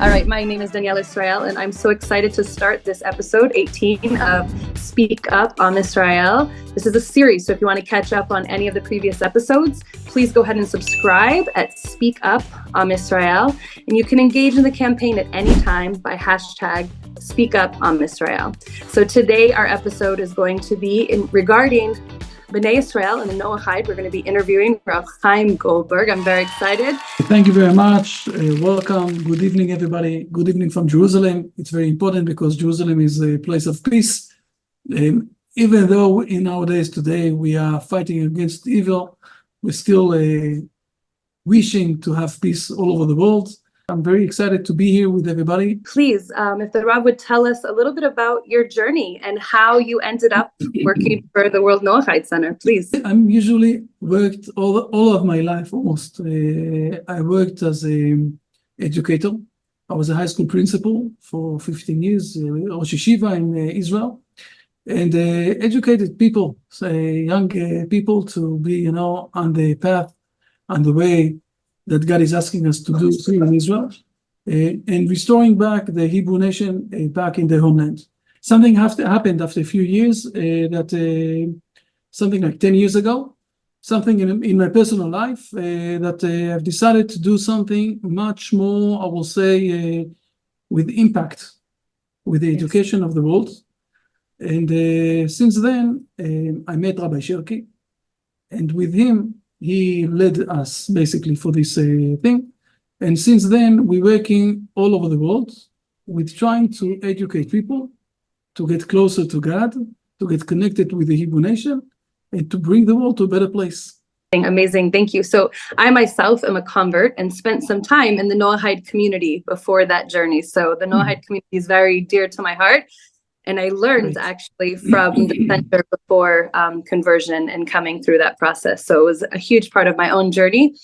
All right, my name is Daniela Yisrael, and I'm so excited to start this episode 18 of Speak Up Am Israel. This is a series, so if you want to catch up on any of the previous episodes, please go ahead and subscribe at Speak Up Am Israel, and you can engage in the campaign at any time by hashtag Speak Up Am Israel. So today our episode is going to be regarding Bnei Israel and the Noahide. We're going to be interviewing Rabbi Chaim Goldberg. I'm very excited. Thank you very much. Welcome. Good evening, everybody. Good evening from Jerusalem. It's very important because Jerusalem is a place of peace. Even though in our days today we are fighting against evil, we're still wishing to have peace all over the world. I'm very excited to be here with everybody. Please, if the Rav would tell us a little bit about your journey and how you ended up working for the World Noahide Center, please. I'm usually worked all of my life almost. I worked as an educator. I was a high school principal for 15 years, Rosh Yeshiva in Israel, and educated people, young people to be, on the path, on the way that God is asking us to do here in Israel, and restoring back the Hebrew nation back in their homeland. Something happened after a few years, something like 10 years ago, something in my personal life that I've decided to do something much more, I will say, with impact, with the education of the world. And since then, I met Rabbi Sherki, and with him, he led us basically for this thing. And since then, we're working all over the world with trying to educate people, to get closer to God, to get connected with the Hebrew nation, and to bring the world to a better place. Amazing. Thank you. So I myself am a convert and spent some time in the Noahide community before that journey. So the Noahide community is very dear to my heart. And I learned actually from the center before conversion and coming through that process. So it was a huge part of my own journey.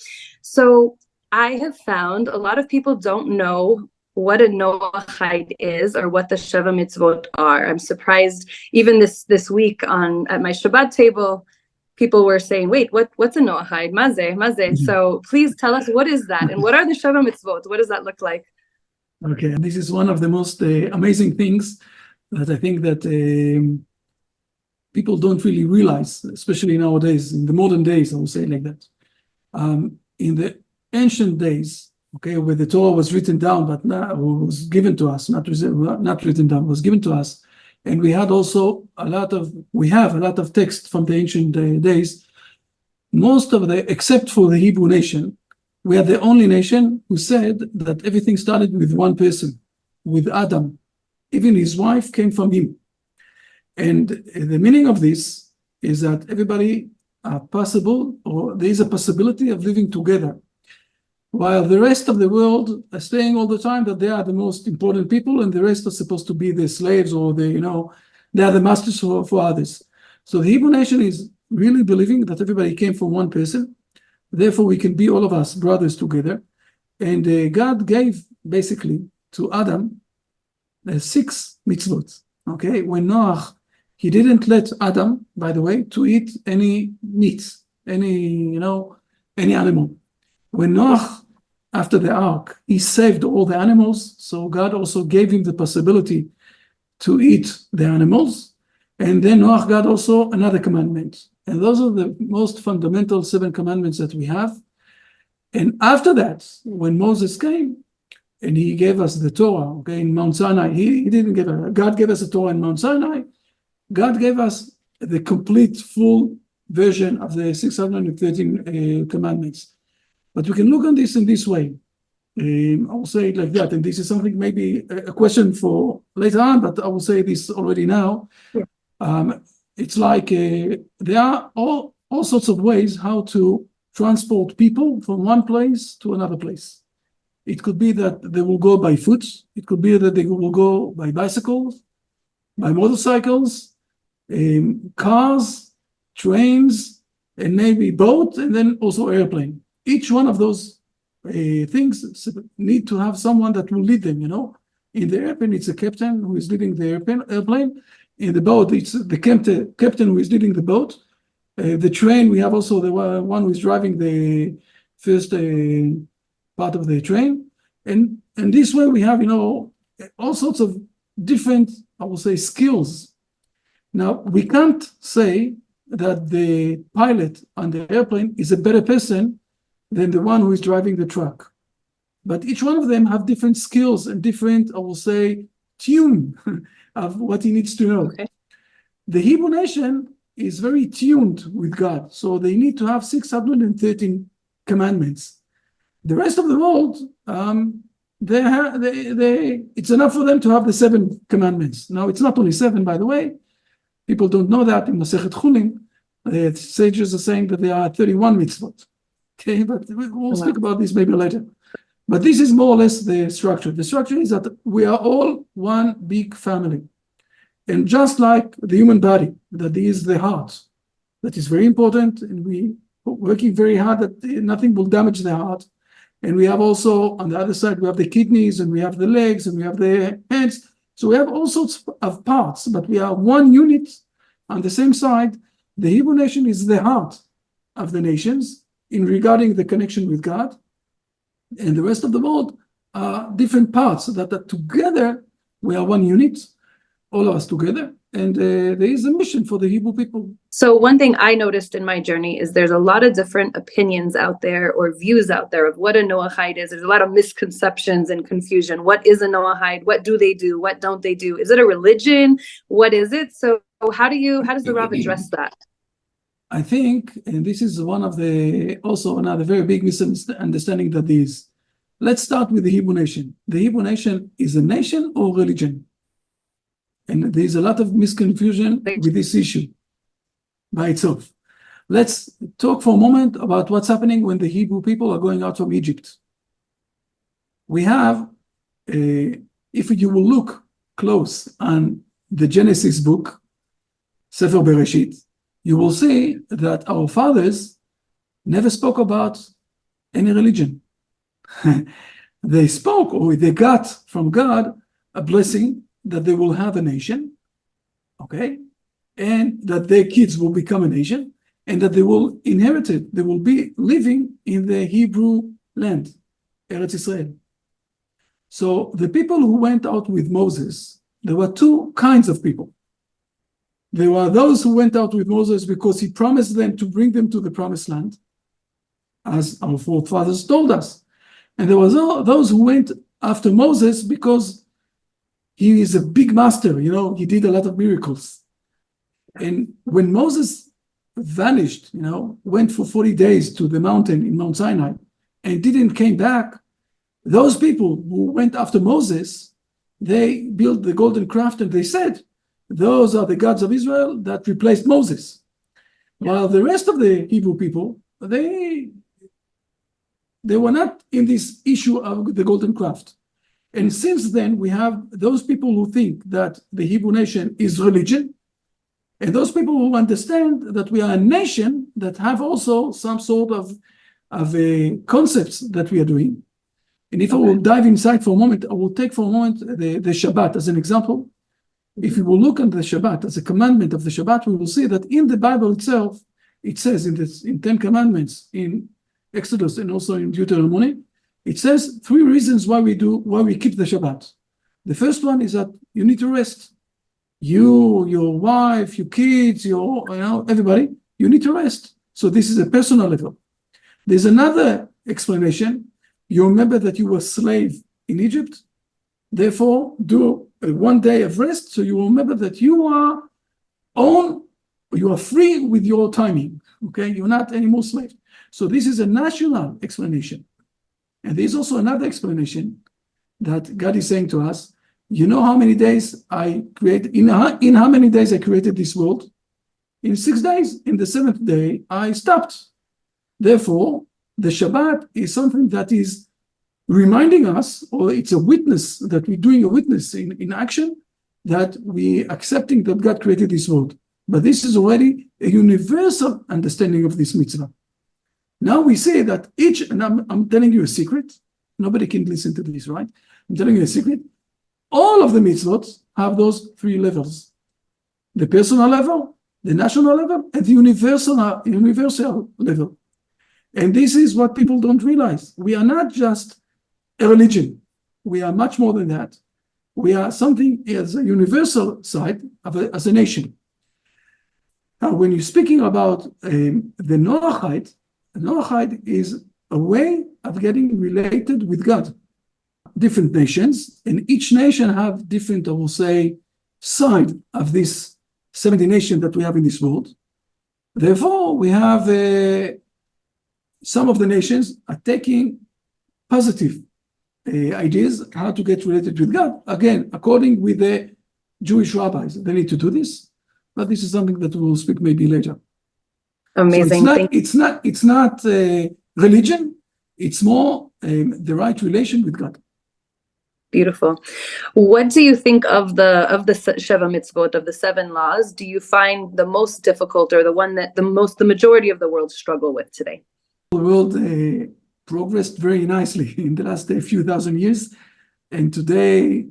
So I have found a lot of people don't know what a Noahide is or what the Sheva Mitzvot are. I'm surprised even this week at my Shabbat table, people were saying, wait, what's a Noahide? Mazeh. So please tell us, what is that? And what are the Sheva Mitzvot? What does that look like? Okay, this is one of the most amazing things that I think that people don't really realize, especially nowadays, in the modern days, I would say like that. In the ancient days, okay, where the Torah was written down, but was given to us, not written down, was given to us, and we have a lot of text from the ancient days. Most of except for the Hebrew nation, we are the only nation who said that everything started with one person, with Adam. Even his wife came from him. And the meaning of this is that everybody are possible, or there is a possibility of living together, while the rest of the world are saying all the time that they are the most important people and the rest are supposed to be the slaves, or they are the masters for others. So the Hebrew nation is really believing that everybody came from one person. Therefore, we can be all of us brothers together. And God gave basically to Adam 6 mitzvot. Okay, when Noah, he didn't let Adam, by the way, to eat any meat, any animal. When Noah, after the ark, he saved all the animals, so God also gave him the possibility to eat the animals. And then Noah got also another commandment. And those are the most fundamental 7 commandments that we have. And after that, when Moses came, and he gave us the Torah, okay, in Mount Sinai. He didn't give us, God gave us a Torah in Mount Sinai. God gave us the complete, full version of the 613 commandments. But we can look on this in this way. I will say it like that, and this is something maybe a question for later on, but I will say this already now. Yeah. It's like there are all sorts of ways how to transport people from one place to another place. It could be that they will go by foot. It could be that they will go by bicycles, by motorcycles, cars, trains, and maybe boat, and then also airplane. Each one of those things need to have someone that will lead them, In the airplane, it's a captain who is leading the airplane. In the boat, it's the captain who is leading the boat. The train, we have also the one who is driving the first part of the train. And this way we have, all sorts of different, I will say, skills. Now, we can't say that the pilot on the airplane is a better person than the one who is driving the truck. But each one of them have different skills and different, I will say, tune of what he needs to know. Okay. The Hebrew nation is very tuned with God. So they need to have 613 commandments. The rest of the world, it's enough for them to have the 7 commandments. Now, it's not only 7, by the way. People don't know that in Masechet Chulin. The sages are saying that there are 31 mitzvot. Okay, but we'll speak about this maybe later. But this is more or less the structure. The structure is that we are all one big family. And just like the human body, that is the heart, that is very important, and we are working very hard that nothing will damage the heart. And we have also, on the other side, we have the kidneys, and we have the legs, and we have the hands. So we have all sorts of parts, but we are one unit on the same side. The Hebrew nation is the heart of the nations in regarding the connection with God. And the rest of the world are different parts that together we are one unit, all of us together. And there is a mission for the Hebrew people. So one thing I noticed in my journey is there's a lot of different opinions out there or views out there of what a Noahide is. There's a lot of misconceptions and confusion. What is a Noahide? What do they do? What don't they do? Is it a religion? What is it? So how does the Rav address that? I think, and this is one of also another very big misunderstanding that is. Let's start with the Hebrew nation. The Hebrew nation is a nation or religion? And there's a lot of misconfusion with this issue by itself. Let's talk for a moment about what's happening when the Hebrew people are going out from Egypt. We have, if you will look close on the Genesis book, Sefer Bereshit, you will see that our fathers never spoke about any religion. They spoke, or they got from God a blessing that they will have a nation, okay, and that their kids will become a nation, and that they will inherit it. They will be living in the Hebrew land, Eretz Israel. So the people who went out with Moses, there were 2 kinds of people. There were those who went out with Moses because he promised them to bring them to the promised land, as our forefathers told us. And there was those who went after Moses because he is a big master, he did a lot of miracles. And when Moses vanished, went for 40 days to the mountain in Mount Sinai and didn't came back, those people who went after Moses, they built the golden calf and they said, those are the gods of Israel that replaced Moses. While the rest of the Hebrew people, they were not in this issue of the golden calf. And since then, we have those people who think that the Hebrew nation is religion, and those people who understand that we are a nation that have also some sort of concepts that we are doing. And if I will dive inside for a moment, I will take for a moment the Shabbat as an example. If we will look at the Shabbat as a commandment of the Shabbat, we will see that in the Bible itself, it says in 10 Commandments, in Exodus and also in Deuteronomy, it says 3 reasons why we keep the Shabbat. The first one is that you need to rest. You, your wife, your kids, everybody, you need to rest. So this is a personal level. There's another explanation. You remember that you were a slave in Egypt. Therefore, do 1 day of rest, so you will remember that you are free with your timing, okay? You're not anymore slave. So this is a national explanation. And there's also another explanation that God is saying to us, you know how many days I created, in how many days I created this world? In 6 days. In the 7th day, I stopped. Therefore, the Shabbat is something that is reminding us, or it's a witness that we're doing a witness in action, that we accepting that God created this world. But this is already a universal understanding of this mitzvah. Now we say that and I'm telling you a secret, nobody can listen to this, right? I'm telling you a secret. All of the mitzvot have those 3 levels: the personal level, the national level, and the universal level. And this is what people don't realize. We are not just a religion. We are much more than that. We are something as a universal side as a nation. Now, when you're speaking about the Noahide is a way of getting related with God. Different nations, and each nation have different, I will say, side of this 70 nation that we have in this world. Therefore, we have some of the nations are taking positive ideas how to get related with God. Again, according with the Jewish rabbis, they need to do this, but this is something that we will speak maybe later. Amazing. So it's not religion. It's more the right relation with God. Beautiful. What do you think of the Sheva Mitzvot, of the 7 laws? Do you find the most difficult, or the one that the majority of the world struggle with today? The world progressed very nicely in the last few thousand years, and today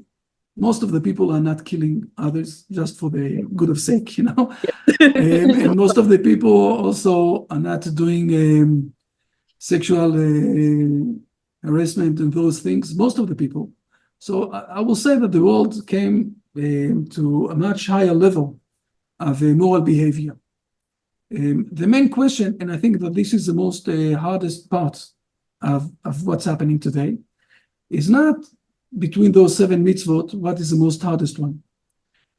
most of the people are not killing others just for the good of sake, and most of the people also are not doing sexual harassment and those things. Most of the people. So I will say that the world came to a much higher level of moral behavior. The main question, and I think that this is the most hardest part of what's happening today, is not between those 7 mitzvot, what is the most hardest one.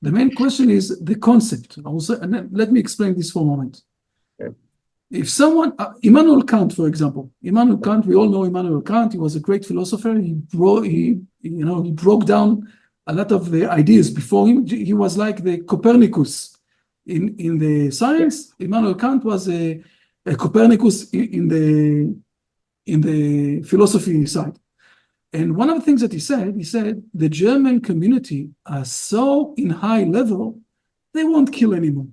The main question is the concept. And let me explain this for a moment. Okay. If someone, Immanuel Kant, for example, Immanuel Kant, we all know Immanuel Kant. He was a great philosopher. He broke down a lot of the ideas before him. He was like the Copernicus in the science. Immanuel Kant was a Copernicus in the philosophy side. And one of the things that he said, the German community are so in high level, they won't kill anymore.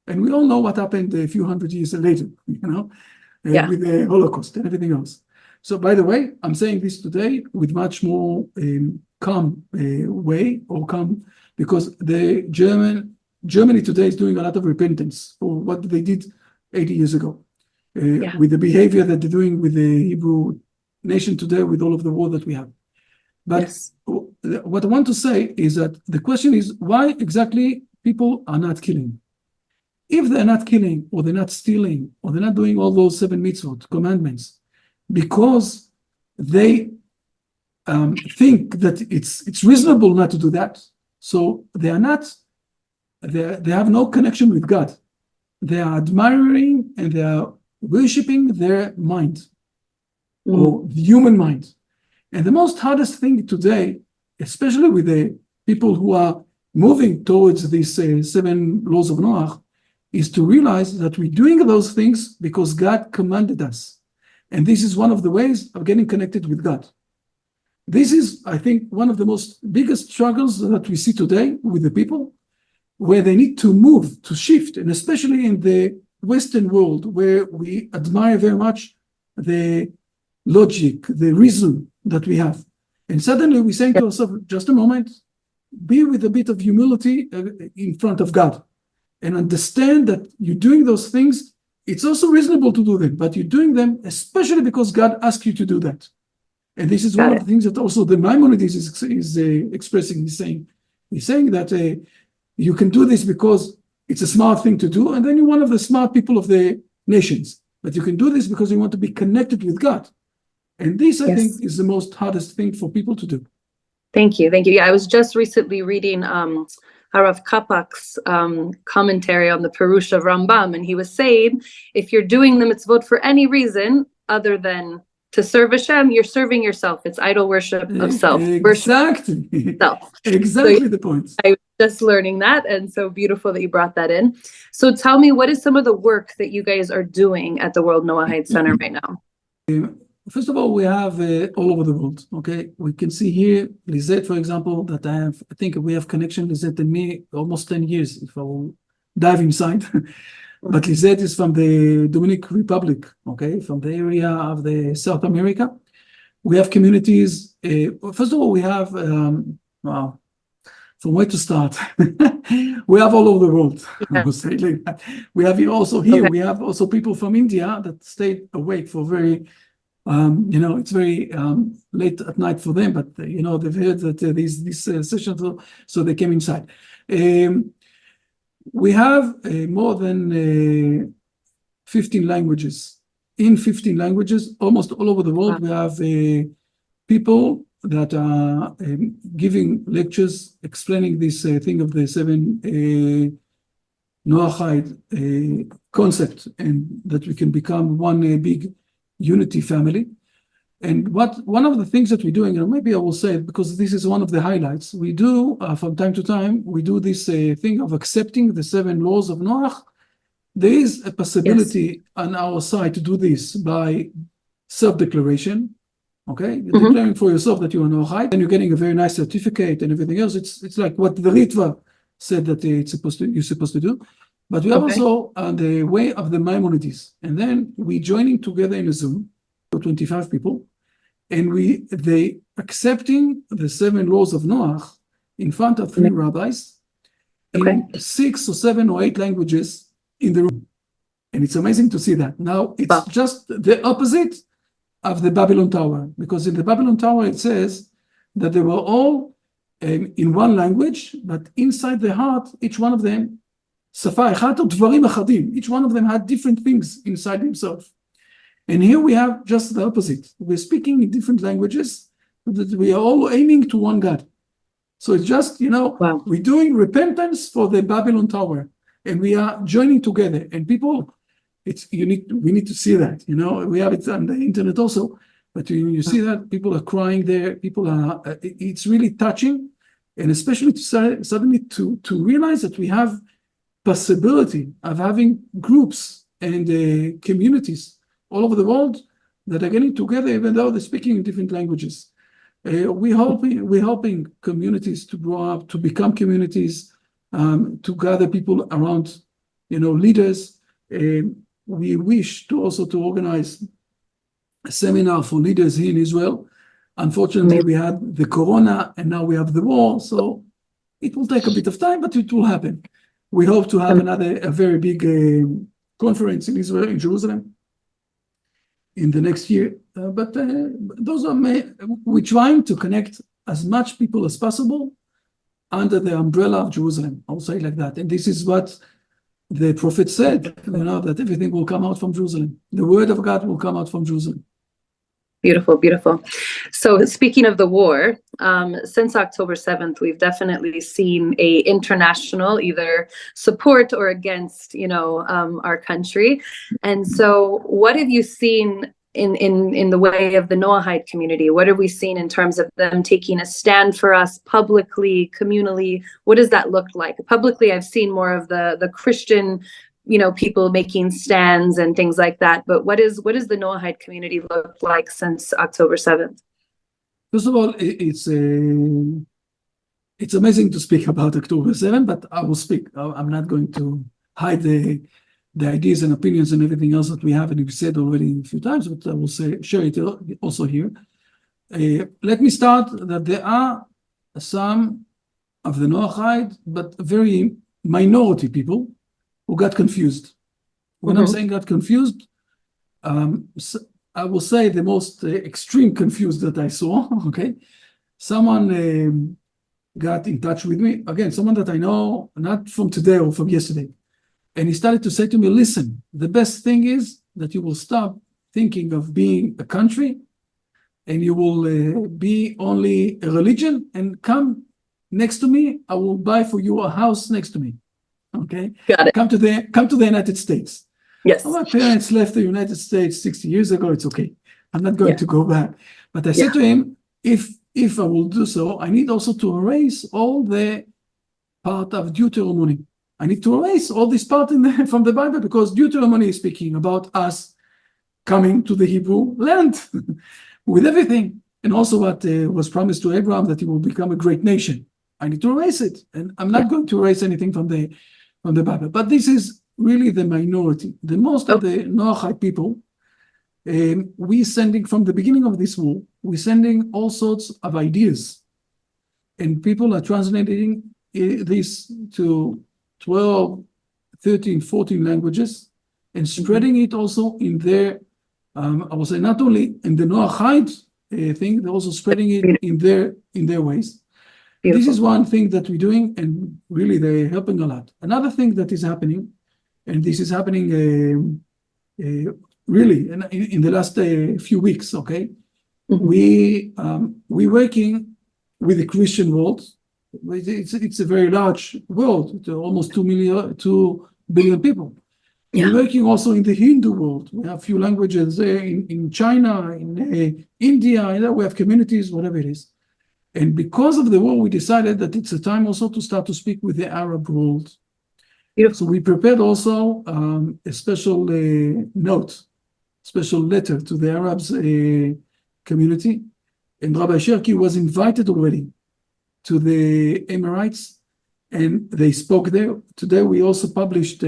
And we all know what happened a few hundred years later, with the Holocaust and everything else. So, by the way, I'm saying this today with much more calm way, because the Germany today is doing a lot of repentance for what they did 80 years ago, with the behavior that they're doing with the Hebrew nation today, with all of the war that we have. But what I want to say is that the question is, why exactly people are not killing? If they're not killing, or they're not stealing, or they're not doing all those 7 mitzvot, commandments, because they think that it's reasonable not to do that, so they have no connection with God. They are admiring and they are worshiping their mind, or the human mind. And the most hardest thing today, especially with the people who are moving towards these 7 laws of Noah, is to realize that we're doing those things because God commanded us. And this is one of the ways of getting connected with God. This is, I think, one of the most biggest struggles that we see today with the people, where they need to move, to shift, and especially in the Western world, where we admire very much the logic, the reason that we have. And suddenly we're saying to ourselves, just a moment, be with a bit of humility in front of God, and understand that you're doing those things. It's also reasonable to do them, but you're doing them especially because God asked you to do that. And this is one of the things that also the Maimonides is expressing. He's saying that you can do this because it's a smart thing to do, and then you're one of the smart people of the nations. But you can do this because you want to be connected with God. And this, I think, is the most hardest thing for people to do. Thank you. Yeah, I was just recently reading Harav Kapak's commentary on the Perush of Rambam, and he was saying, if you're doing the mitzvot for any reason other than to serve Hashem, you're serving yourself. It's idol worship of self. Exactly. Self. Exactly the point. I was just learning that, and so beautiful that you brought that in. So tell me, what is some of the work that you guys are doing at the World Noahide Center right now? First of all, we have all over the world, okay? We can see here, Lisette, for example, that I think we have connection, Lisette and me, almost 10 years, if I will dive inside. But Lisette is from the Dominican Republic, okay? From the area of the South America. We have communities. First of all, we have, from where to start? We have all over the world, I would say like that. We have also here, we have also people from India that stayed awake for very It's very late at night for them, but they've heard that these sessions, so they came inside. We have more than 15 languages. In 15 languages, almost all over the world, we have people that are giving lectures explaining this thing of the seven Noahide concept, and that we can become one big unity family. And one of the things that we're doing, maybe I will say it because this is one of the highlights, we do from time to time, we do this thing of accepting the 7 laws of Noah. There is a possibility on our side to do this by self-declaration. Okay, you're declaring for yourself that you are Noahide, and you're getting a very nice certificate and everything else. It's like what the Ritva said that you're supposed to do. But we have also the way of the Maimonides, and then we joining together in a Zoom for 25 people, and they accepting the 7 laws of Noah in front of 3 rabbis in 6 or 7 or 8 languages in the room. And it's amazing to see that. Now it's just the opposite of the Babylon Tower, because in the Babylon Tower it says that they were all in one language, but inside the heart, each one of them, each one of them had different things inside himself. And here we have just the opposite. We're speaking in different languages, but we are all aiming to one God. So it's just, we're doing repentance for the Babylon Tower, and we are joining together. And people, we need to see that. We have it on the internet also, but you see that people are crying there. People are. It's really touching, and especially suddenly to realize that we have possibility of having groups and communities all over the world that are getting together, even though they're speaking in different languages. We're helping communities to grow up, to become communities, to gather people around, leaders. We wish to also to organize a seminar for leaders here in Israel. Unfortunately, we had the corona and now we have the war, so it will take a bit of time, but it will happen. We hope to have a very big conference in Israel, in Jerusalem, in the next year. But those are we're trying to connect as much people as possible under the umbrella of Jerusalem. I'll say it like that. And this is what the prophet said, that everything will come out from Jerusalem. The word of God will come out from Jerusalem. Beautiful, beautiful. So speaking of the war, since October 7th, we've definitely seen a international either support or against, our country. And so what have you seen in the way of the Noahide community? What have we seen in terms of them taking a stand for us publicly, communally? What does that look like? Publicly, I've seen more of the Christian people making stands and things like that. But what does the Noahide community look like since October 7th? First of all, it's amazing to speak about October 7th, but I will speak. I'm not going to hide the ideas and opinions and everything else that we have, and we've said already a few times, but I will share it also here. Let me start that there are some of the Noahide, but very minority people who got confused. When I'm saying got confused, I will say the most extreme confused that I saw, okay? Someone got in touch with me, again, someone that I know, not from today or from yesterday. And he started to say to me, listen, the best thing is that you will stop thinking of being a country and you will be only a religion, and come next to me, I will buy for you a house next to me. Okay, got it. Come to the United States. Yes. My parents left the United States 60 years ago. It's okay. I'm not going to go back. But I said to him, if I will do so, I need also to erase all the part of Deuteronomy. I need to erase all this part from the Bible, because Deuteronomy is speaking about us coming to the Hebrew land with everything, and also what was promised to Abraham, that he will become a great nation. I need to erase it, and I'm not going to erase anything from the Bible. But this is really the minority. The most of the Noahide people, we sending from the beginning of this war, we're sending all sorts of ideas, and people are translating this to 12, 13, 14 languages, and spreading it also in their I will say not only in the Noahide thing, they're also spreading it in their ways. Beautiful. This is one thing that we're doing, and really they're helping a lot. Another thing that is happening, and this is happening really in the last few weeks, okay? We're working with the Christian world. It's a very large world, almost 2 billion people. We're working also in the Hindu world. We have a few languages there in China, in India, we have communities, whatever it is. And because of the war, we decided that it's a time also to start to speak with the Arab world. So we prepared also a special note, special letter to the Arabs community. And Rabbi Sherki was invited already to the Emirates, and they spoke there. Today we also published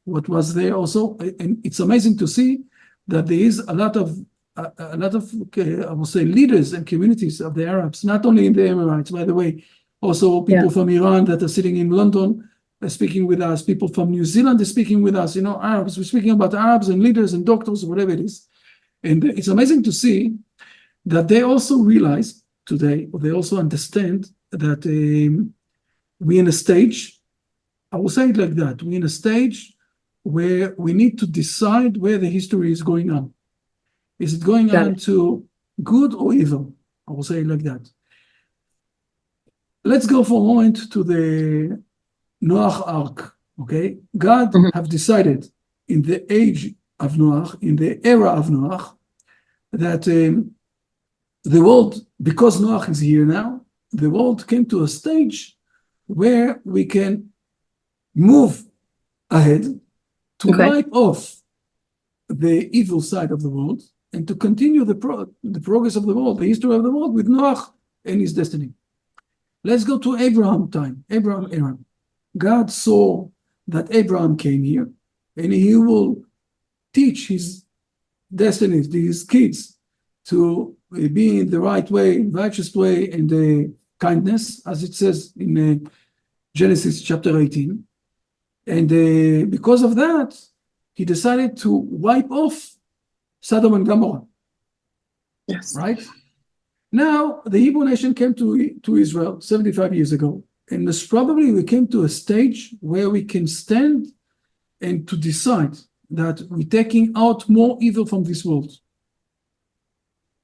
what was there also, and it's amazing to see that there is a lot of I will say leaders and communities of the Arabs, not only in the Emirates, by the way, also people from Iran that are sitting in London are speaking with us, people from New Zealand are speaking with us, Arabs, we're speaking about Arabs and leaders and doctors, whatever it is. And it's amazing to see that they also realize today, or they also understand that we're in a stage, I will say it like that, we're in a stage where we need to decide where the history is going on. Is it going on to good or evil? I will say it like that. Let's go for a moment to the Noah Ark, okay? God have decided in the age of Noah, in the era of Noah, that the world, because Noah is here now, the world came to a stage where we can move ahead to wipe off the evil side of the world and to continue the progress of the world, the history of the world with Noah and his destiny. Let's go to Abraham time, Abraham. God saw that Abraham came here and he will teach his destinies, his kids, to be in the right way, righteous way, and the kindness, as it says in Genesis chapter 18. And because of that, he decided to wipe off Sodom and Gomorrah. Yes. Right? Now, the Hebrew nation came to Israel 75 years ago. And most probably we came to a stage where we can stand and to decide that we're taking out more evil from this world.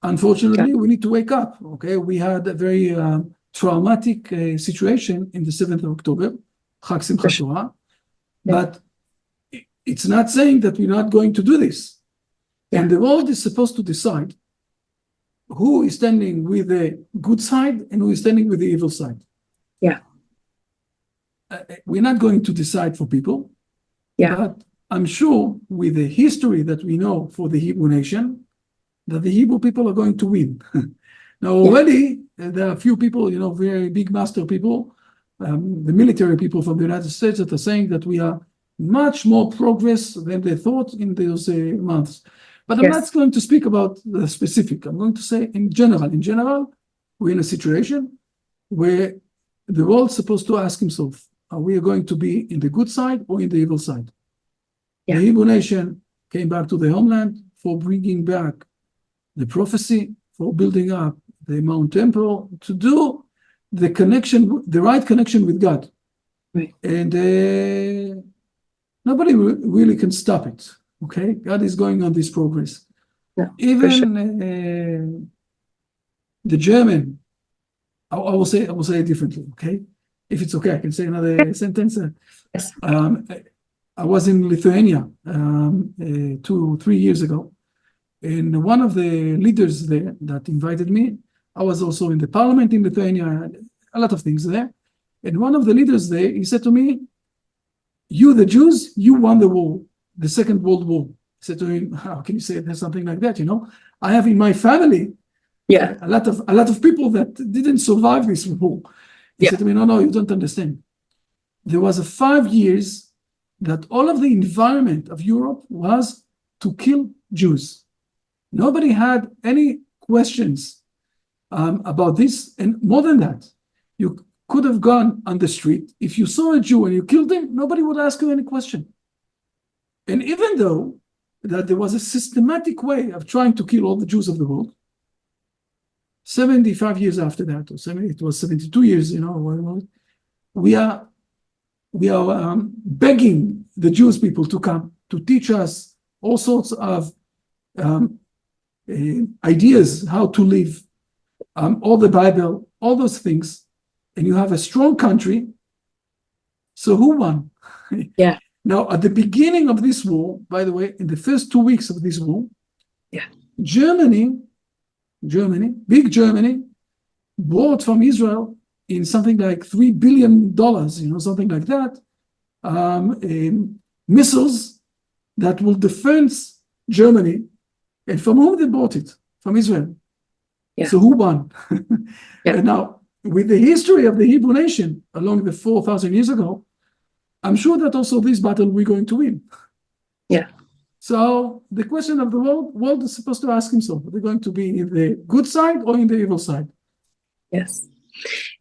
Unfortunately, we need to wake up. Okay, we had a very traumatic situation in the 7th of October, Chag Simchat Torah, but it's not saying that we're not going to do this. And the world is supposed to decide who is standing with the good side and who is standing with the evil side. We're not going to decide for people, but I'm sure with the history that we know for the Hebrew nation, that the Hebrew people are going to win. Now already, there are a few people, very big master people, the military people from the United States that are saying that we are much more progress than they thought in those months. But I'm not going to speak about the specific. I'm going to say in general. In general, we're in a situation where the world's supposed to ask himself, are we going to be in the good side or in the evil side? The Hebrew nation came back to the homeland for bringing back the prophecy, for building up the Mount Temple, to do the connection, the right connection with God. And nobody really can stop it. Okay, God is going on this progress. Even the German, I will say it differently. Okay, if it's okay, I can say another sentence. I was in Lithuania 2-3 years ago, and one of the leaders there that invited me, I was also in the parliament in Lithuania, a lot of things there. And one of the leaders there, he said to me, "You, the Jews, you won the war. The Second World War." I said to him, "How can you say there's something like that? I have in my family a lot of people that didn't survive this war." He said to me, "No, you don't understand. There was 5 years that all of the environment of Europe was to kill Jews. Nobody had any questions about this, and more than that, you could have gone on the street. If you saw a Jew and you killed him, nobody would ask you any question. And even though that there was a systematic way of trying to kill all the Jews of the world. 75 years after that, or 70, it was 72 years, we are begging the Jewish people to come to teach us all sorts of ideas how to live, all the Bible, all those things, and you have a strong country. So who won? Yeah. Now, at the beginning of this war, by the way, in the first 2 weeks of this war, Germany, big Germany, bought from Israel in something like $3 billion, something like that, missiles that will defend Germany. And from whom they bought it? From Israel. Yeah. So who won? Yeah. And now, with the history of the Hebrew nation along the 4,000 years ago, I'm sure that also this battle we're going to win. Yeah. So the question of the world is supposed to ask himself, are they going to be in the good side or in the evil side? Yes.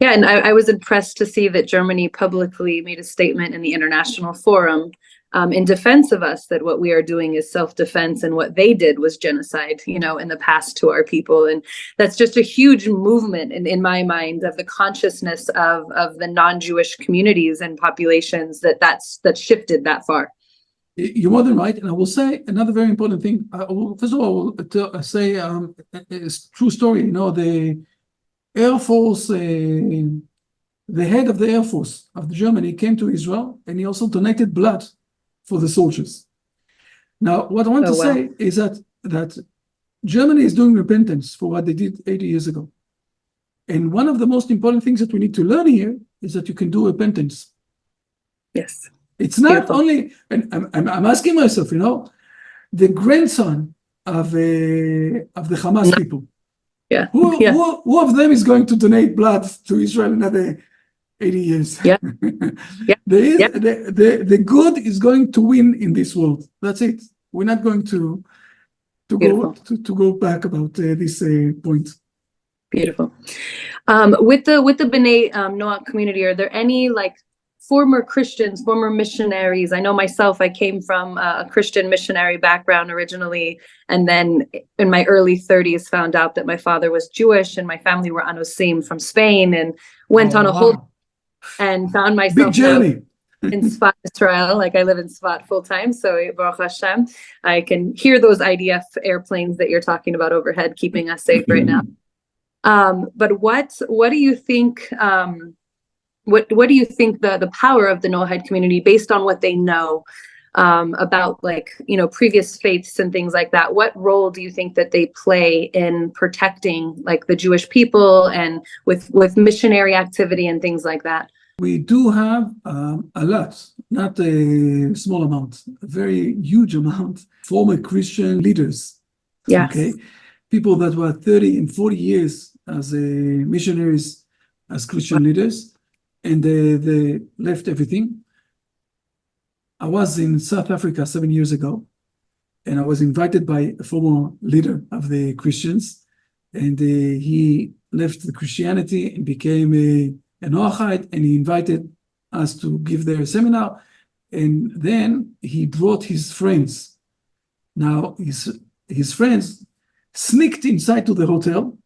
Yeah, and I was impressed to see that Germany publicly made a statement in the international forum in defense of us, that what we are doing is self-defense and what they did was genocide, in the past to our people. And that's just a huge movement in my mind of the consciousness of the non-Jewish communities and populations that's shifted that far. You're more than right. And I will say another very important thing. First of all, I will say it's a true story. The Air Force, the head of the Air Force of Germany came to Israel, and he also donated blood for the soldiers. Now, what I want to say is that Germany is doing repentance for what they did 80 years ago. And one of the most important things that we need to learn here is that you can do repentance. Yes. It's not only, and I'm asking myself, the grandson of the Hamas people. Yeah. Who of them is going to donate blood to Israel another 80 years? Yeah. Yeah. The good is going to win in this world. That's it. We're not going to go back about this point. Beautiful. With the Bnei Noah community, are there any former Christians, former missionaries? I know myself, I came from a Christian missionary background originally, and then in my early 30s found out that my father was Jewish and my family were Anosim from Spain, and went on a whole and found myself big journey in Sfat, Israel. I live in Sfat full time, so Baruch Hashem, I can hear those IDF airplanes that you're talking about overhead, keeping us safe right now. But what do you think? What do you think the power of the Noahide community, based on what they know about previous faiths and things like that? What role do you think that they play in protecting the Jewish people and with missionary activity and things like that? We do have a lot, not a small amount, a very huge amount, former Christian leaders. Yes. Okay, people that were 30 and 40 years as missionaries, as Christian leaders. And they left everything. I was in South Africa 7 years ago, and I was invited by a former leader of the Christians, and he left the Christianity and became a Noahide, and he invited us to give their seminar, and then he brought his friends. Now, his friends sneaked inside to the hotel,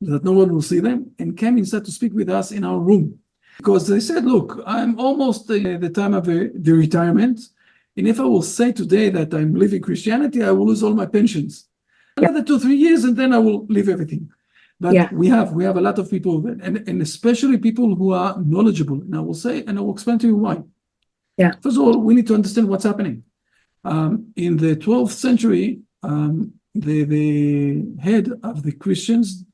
that no one will see them, and came inside to speak with us in our room. Because they said, look, I'm almost at the time of the retirement. And if I will say today that I'm leaving Christianity, I will lose all my pensions. Another 2-3 years, and then I will leave everything. But we have a lot of people, and especially people who are knowledgeable. And I will say, and I will explain to you why. Yeah. First of all, we need to understand what's happening. In the 12th century, the head of the Christians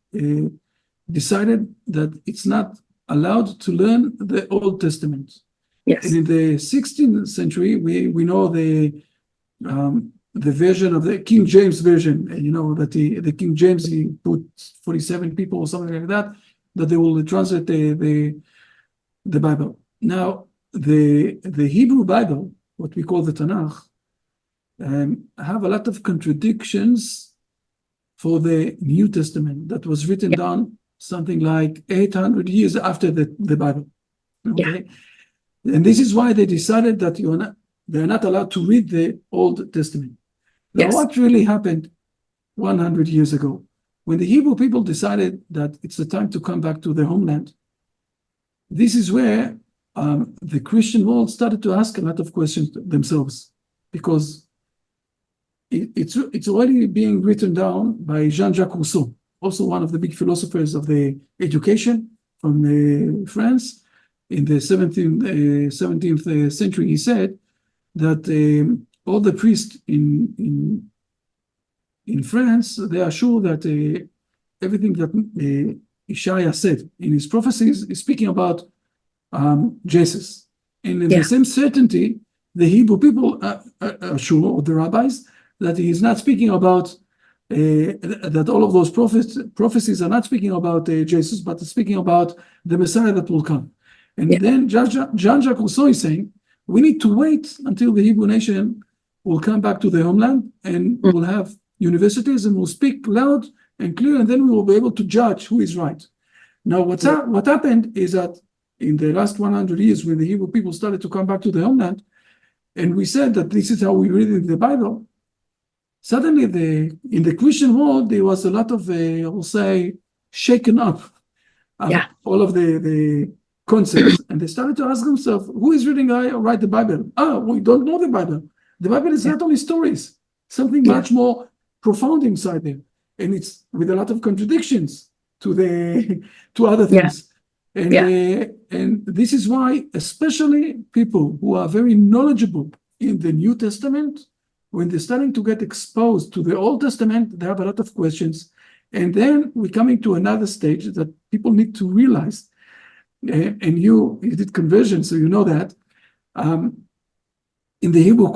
decided that it's not allowed to learn the Old Testament. Yes. And in the 16th century, we know the version of the King James version, that the King James, he put 47 people or something like that they will translate the Bible. Now, the Hebrew Bible, what we call the Tanakh, have a lot of contradictions for the New Testament that was written down something like 800 years after the Bible. Okay, and this is why they decided that they're not allowed to read the Old Testament. Now, Yes. what really happened 100 years ago, when the Hebrew people decided that it's the time to come back to their homeland? This is where the Christian world started to ask a lot of questions themselves, because it's already being written down by Jean-Jacques Rousseau, also one of the big philosophers of the education from France in the 17th century. He said that all the priests in France, they are sure that everything that Isaiah said in his prophecies is speaking about Jesus. And in the same certainty, the Hebrew people are sure, or the rabbis, that he is not speaking about, that all of those prophecies are not speaking about Jesus, but speaking about the Messiah that will come. And then Jean-Jacques Rousseau is saying, we need to wait until the Hebrew nation will come back to their homeland, and we'll have universities, and we'll speak loud and clear, and then we will be able to judge who is right. Now, what happened is that in the last 100 years, when the Hebrew people started to come back to their homeland, and we said that this is how we read in the Bible, suddenly in the Christian world, there was a lot of, I will say, shaken up all of the concepts. And they started to ask themselves, who is reading or write the Bible? We don't know the Bible. The Bible is not only stories, something much more profound inside there. And it's with a lot of contradictions to other things. And this is why, especially people who are very knowledgeable in the New Testament, when they're starting to get exposed to the Old Testament, they have a lot of questions. And then we're coming to another stage that people need to realize. And you did conversion, so you know that. In the Hebrew,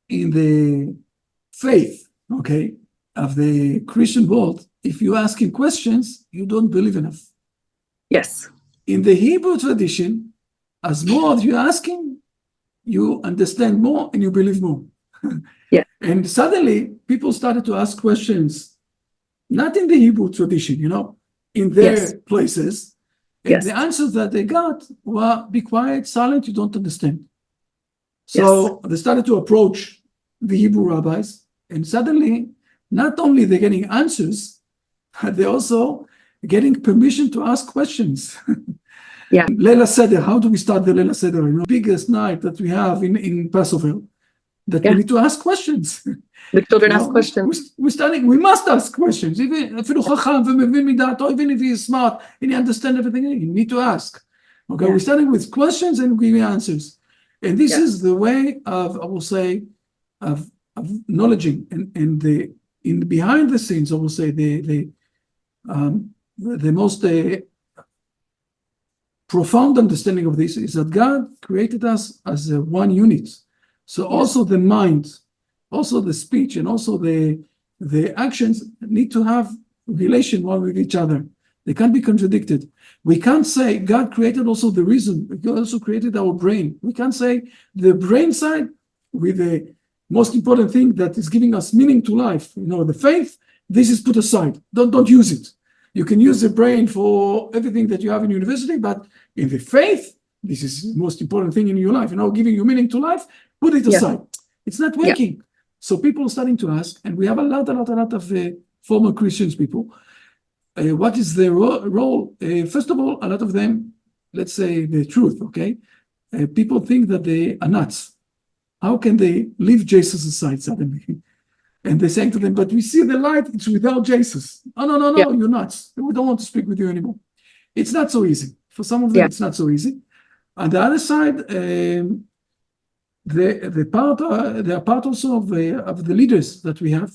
in the faith, of the Christian world, if you ask him questions, you don't believe enough. Yes. In the Hebrew tradition, as more as you ask him, you understand more and you believe more. And suddenly, people started to ask questions, not in the Hebrew tradition, in their places. And the answers that they got were, be quiet, silent, you don't understand. So they started to approach the Hebrew rabbis, and suddenly, not only they're getting answers, but they're also getting permission to ask questions. Leila Seder, how do we start the Leila Seder? Biggest night that we have in Passover, that we need to ask questions. The children ask questions. We must ask questions. Even if he is smart and he understands everything, you need to ask. We're starting with questions and giving answers. And this is the way of, I will say, of acknowledging and in behind the scenes, I will say, the most profound understanding of this is that God created us as a one unit. So also the mind, also the speech, and also the actions need to have relation one with each other. They can't be contradicted. We can't say God created also the reason. God also created our brain. We can't say the brain side with the most important thing that is giving us meaning to life. The faith, this is put aside. Don't use it. You can use the brain for everything that you have in university, but in the faith, this is the most important thing in your life. Giving you meaning to life, put it aside. It's not working. So people are starting to ask, and we have a lot of former Christians people. What is their role? First of all, a lot of them, let's say the truth, people think that they are nuts. How can they leave Jesus aside suddenly? And they're saying to them, but we see the light, it's without Jesus. Oh, no, you're nuts. We don't want to speak with you anymore. It's not so easy. For some of them, it's not so easy. On the other side, they are part also of the leaders that we have,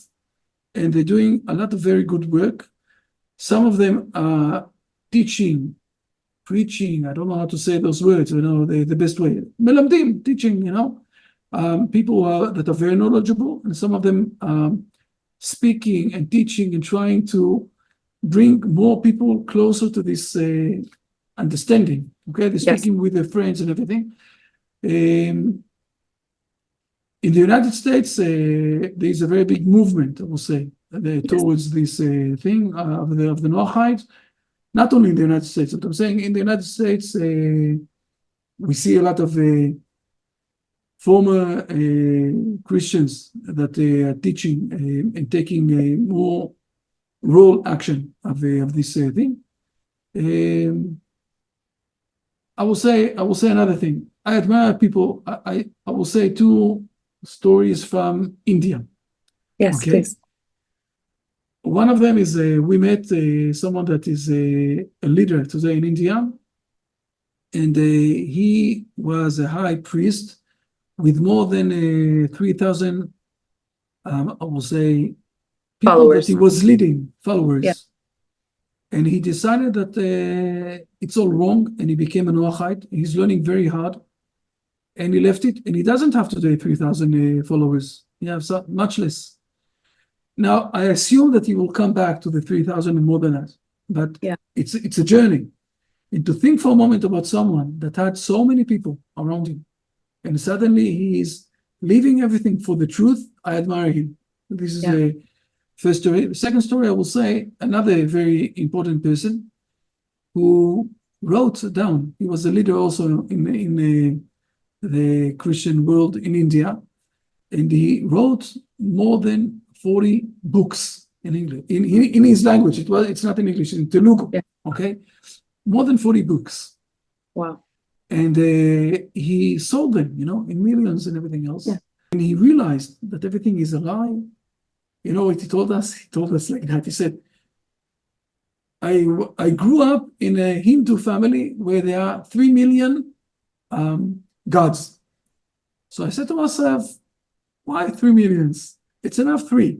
and they're doing a lot of very good work. Some of them are teaching, preaching, I don't know how to say those words, the best way. Melamdim, teaching, people that are very knowledgeable, and some of them speaking and teaching and trying to bring more people closer to this understanding. They're speaking with their friends and everything. In the United States, there is a very big movement, I will say, towards this thing of the Noahides. Not only in the United States, but I'm saying in the United States, we see a lot of former Christians that are teaching and taking a more role action of this thing. I will say another thing. I admire people. I will say two stories from India. Yes, Okay. please. One of them is we met someone that is a leader today in India, and he was a high priest with more than 3,000, I will say, people Followers. that he was leading, followers. Yeah. And he decided that it's all wrong, and he became a Noahide. He's learning very hard, and he left it, and he doesn't have today 3,000 followers. He has much less. Now, I assume that he will come back to the 3,000 and more than that, but yeah, it's a journey. And to think for a moment about someone that had so many people around him, and suddenly he is leaving everything for the truth, I admire him. This is a first story. The second story, I will say, another very important person who wrote down. He was a leader also in the Christian world in India, and he wrote more than 40 books in English, in his language. It's not in English, in Telugu. Yeah. Okay, more than 40 books. Wow. And he sold them, in millions and everything else. Yeah. And he realized that everything is a lie. You know what he told us? He told us like that. He said, I grew up in a Hindu family where there are 3 million gods. So I said to myself, why 3 millions? It's enough 3.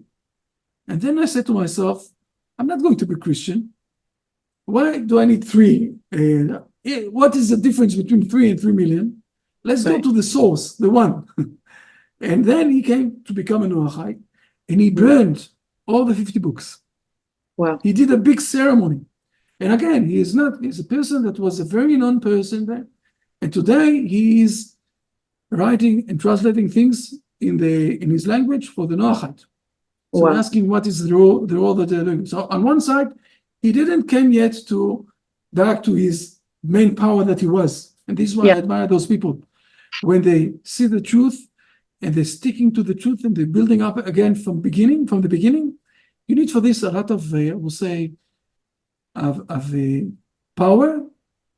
And then I said to myself, I'm not going to be Christian. Why do I need 3? What is the difference between 3 and 3 million? Let's go to the source, the one. And then he came to become a Noahide, and he burned all the 50 books. Wow. He did a big ceremony. And again, he's a person that was a very known person there. And today he is writing and translating things in his language for the Noahide. So asking what is the role that they're doing. So on one side, he didn't come yet back to his main power that he was. And this is why I admire those people. When they see the truth and they're sticking to the truth and they're building up again from the beginning, you need for this a lot of, we'll say, of power,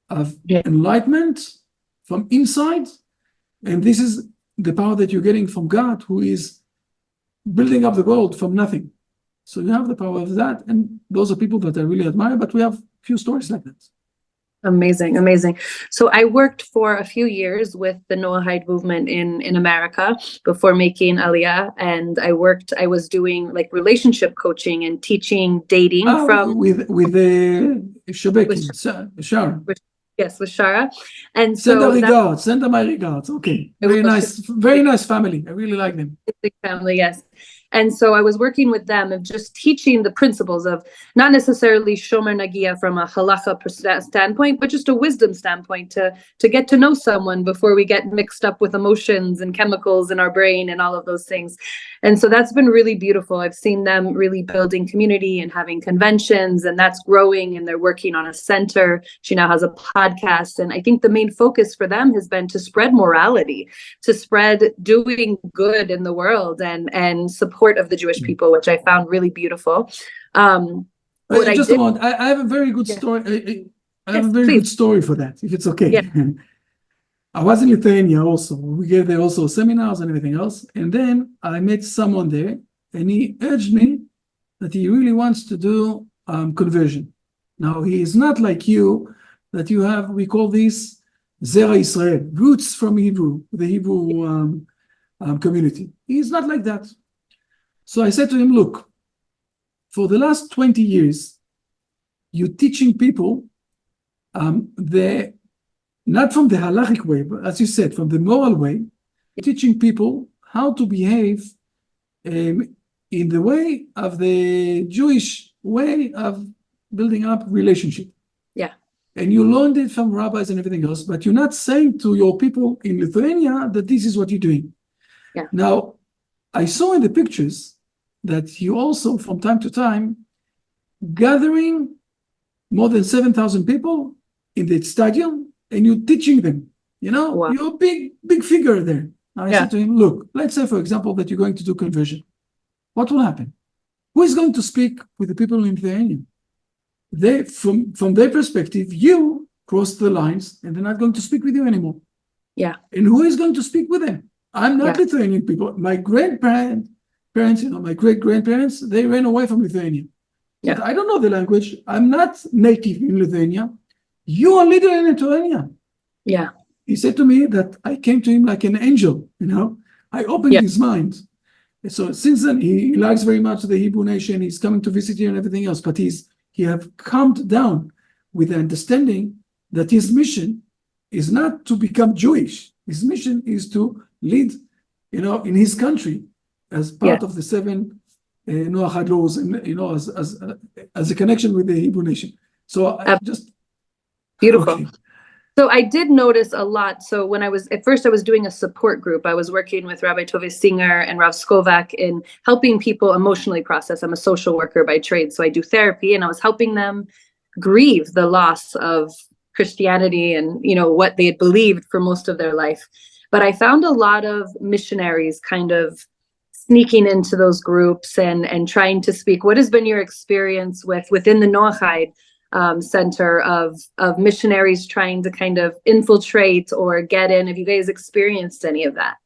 of enlightenment from inside. And this is the power that you're getting from God, who is building up the world from nothing. So you have the power of that. And those are people that I really admire, but we have a few stories like that. Amazing, amazing. So I worked for a few years with the Noahide movement in America before making Aliyah, and I was doing like relationship coaching and teaching dating with Shara. Yes, with Shara. And send her regards, send her my regards. Okay. Very nice family. I really like them. Big family, yes. And so I was working with them of just teaching the principles of not necessarily Shomer Nagia from a halacha standpoint, but just a wisdom standpoint to get to know someone before we get mixed up with emotions and chemicals in our brain and all of those things. And so that's been really beautiful. I've seen them really building community and having conventions, and that's growing, and they're working on a center. She now has a podcast. And I think the main focus for them has been to spread morality, to spread doing good in the world and support of the Jewish people, which I found really beautiful. Just a moment. I have a very good story. I have a very good story for that, if it's okay. Yeah. I was in Lithuania also. We gave there also seminars and everything else. And then I met someone there, and he urged me that he really wants to do conversion. Now, he is not like you, that you have, we call this Zera Israel, roots from Hebrew, the Hebrew community. He is not like that. So I said to him, look, for the last 20 years, you're teaching people not from the halachic way, but as you said, from the moral way, teaching people how to behave in the way of the Jewish way of building up relationship. Yeah. And you learned it from rabbis and everything else, but you're not saying to your people in Lithuania that this is what you're doing. Yeah. Now, I saw in the pictures that you also, from time to time, gathering more than 7,000 people in the stadium, and you're teaching them. Wow. You're a big figure there. I said to him, look, let's say, for example, that you're going to do conversion. What will happen? Who is going to speak with the people in Lithuania? They, from their perspective, you cross the lines and they're not going to speak with you anymore. Yeah. And who is going to speak with them? I'm not Lithuanian people. My grandparents, my great-grandparents, they ran away from Lithuania. Yeah. But I don't know the language. I'm not native in Lithuania. You are leader in Lithuania. Yeah. He said to me that I came to him like an angel, I opened his mind. So since then, he likes very much the Hebrew nation. He's coming to visit here and everything else, but he have calmed down with the understanding that his mission is not to become Jewish. His mission is to lead, in his country as part of the 7 Noahide Laws, and as a connection with the Hebrew nation. So I just beautiful. Okay. So I did notice a lot. So when I was doing a support group. I was working with Rabbi Tove Singer and Rav Skovak in helping people emotionally process. I'm a social worker by trade, so I do therapy, and I was helping them grieve the loss of Christianity and what they had believed for most of their life. But I found a lot of missionaries kind of sneaking into those groups and trying to speak. What has been your experience within the Noahide center of missionaries trying to kind of infiltrate or get in? Have you guys experienced any of that?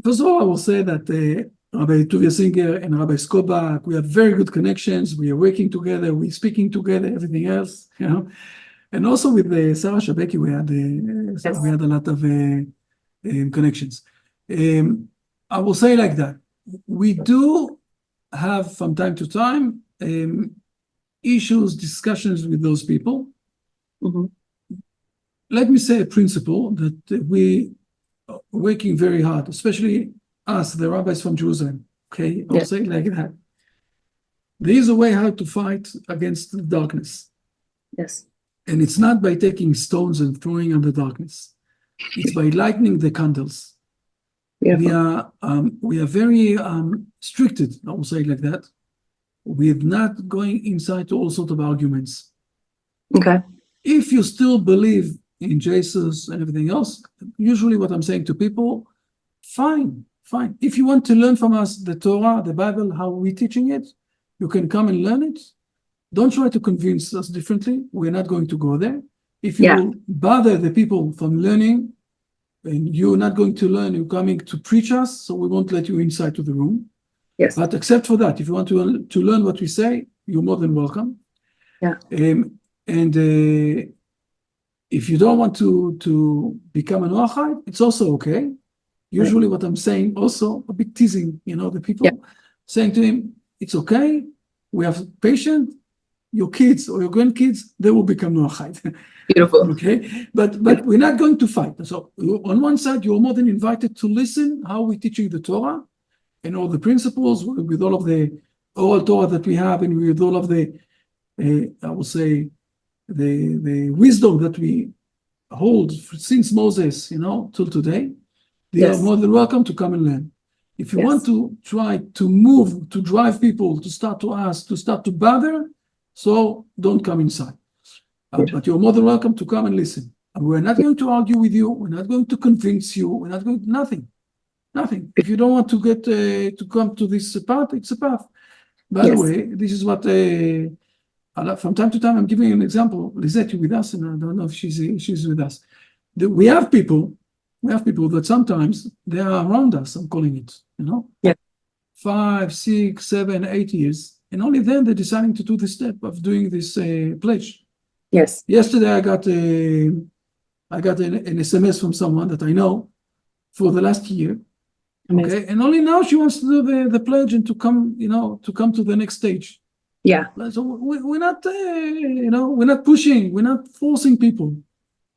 First of all, I will say that Rabbi Tuvia Singer and Rabbi Skobach, we have very good connections. We are working together, we're speaking together, everything else, And also with Sarah Shabeki, we had a lot of connections. I will say like that. We do have from time to time issues, discussions with those people. Mm-hmm. Let me say a principle that we are working very hard, especially us, the rabbis from Jerusalem. Okay, I'll say it like that. There is a way how to fight against the darkness. Yes. And it's not by taking stones and throwing on the darkness. It's by lighting the candles. Beautiful. We are very restricted, I will say it like that. We're not going inside to all sorts of arguments. Okay. If you still believe in Jesus and everything else, usually what I'm saying to people, fine. If you want to learn from us the Torah, the Bible, how we're teaching it, you can come and learn it. Don't try to convince us differently. We're not going to go there. If you bother the people from learning, and you're not going to learn, you're coming to preach us, so we won't let you inside to the room. Yes. But except for that, if you want to learn what we say, you're more than welcome. Yeah. And if you don't want to become a Noahide, it's also okay. Usually what I'm saying, also a bit teasing, the people, saying to him, it's okay, we have patience, your kids or your grandkids, they will become Noahide. Beautiful. Okay, but we're not going to fight. So on one side, you're more than invited to listen how we're teaching the Torah and all the principles with all of the oral Torah that we have, and with all of the, I will say, the wisdom that we hold since Moses, till today. They are more than welcome to come and learn. If you want to try to move, to drive people, to start to ask, to start to bother, so don't come inside. But you're more than welcome to come and listen. And we're not going to argue with you. We're not going to convince you. We're not going to, nothing. If you don't want to get to come to this path, it's a path. By the way, this is what, from time to time, I'm giving an example. Lisette, you with us, and I don't know if she's with us. We have people that sometimes they are around us, I'm calling it, 5, 6, 7, 8 years. And only then they're deciding to do the step of doing this pledge. Yes. Yesterday, I got an SMS from someone that I know for the last year. Amazing. Okay, and only now she wants to do the pledge and to come, to come to the next stage. Yeah. So we're not, we're not pushing, we're not forcing people.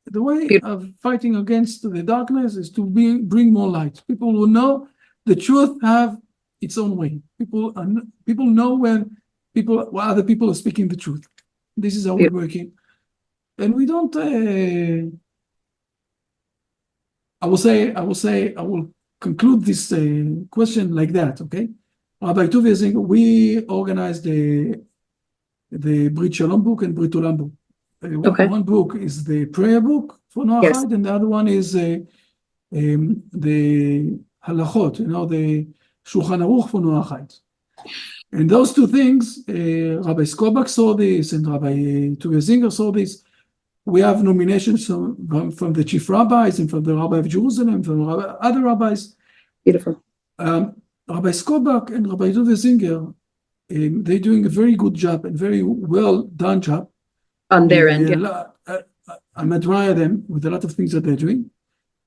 The way of fighting against the darkness is to bring more light. People will know the truth have its own way. People know when other people are speaking the truth. This is how we're working. And we don't, I will conclude this question like that, okay? Rabbi Tuvia Singer, we organized the Brit Shalom book and Brit Olam book. Okay. One book is the prayer book for Noahide, and the other one is the halachot, the Shulchan Aruch for Noahide. And those two things, Rabbi Skobach saw this, and Rabbi Tuvia Zinger saw this. We have nominations from the chief rabbis and from the Rabbi of Jerusalem, from other rabbis. Beautiful. Rabbi Skobach and Rabbi Tuvia Zinger, they're doing a very good job and very well done job. On their end, I admire them with a lot of things that they're doing.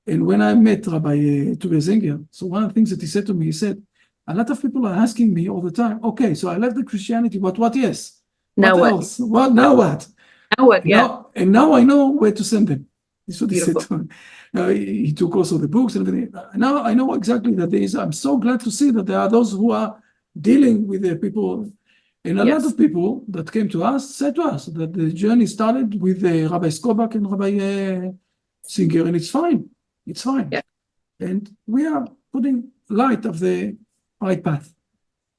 And when I met Rabbi Tuvia Zinger, so one of the things that he said to me, he said, a lot of people are asking me all the time, okay, so I left the Christianity, but what else? Now what? Else? Now what? Now what? Yeah. Now I know where to send them. This is what Beautiful. he said to me. He took also the books and everything. Now I know exactly that I'm so glad to see that there are those who are dealing with the people. And a lot of people that came to us said to us that the journey started with Rabbi Skobach and Rabbi Singer, and it's fine. It's fine. Yeah. And we are putting light of the right path.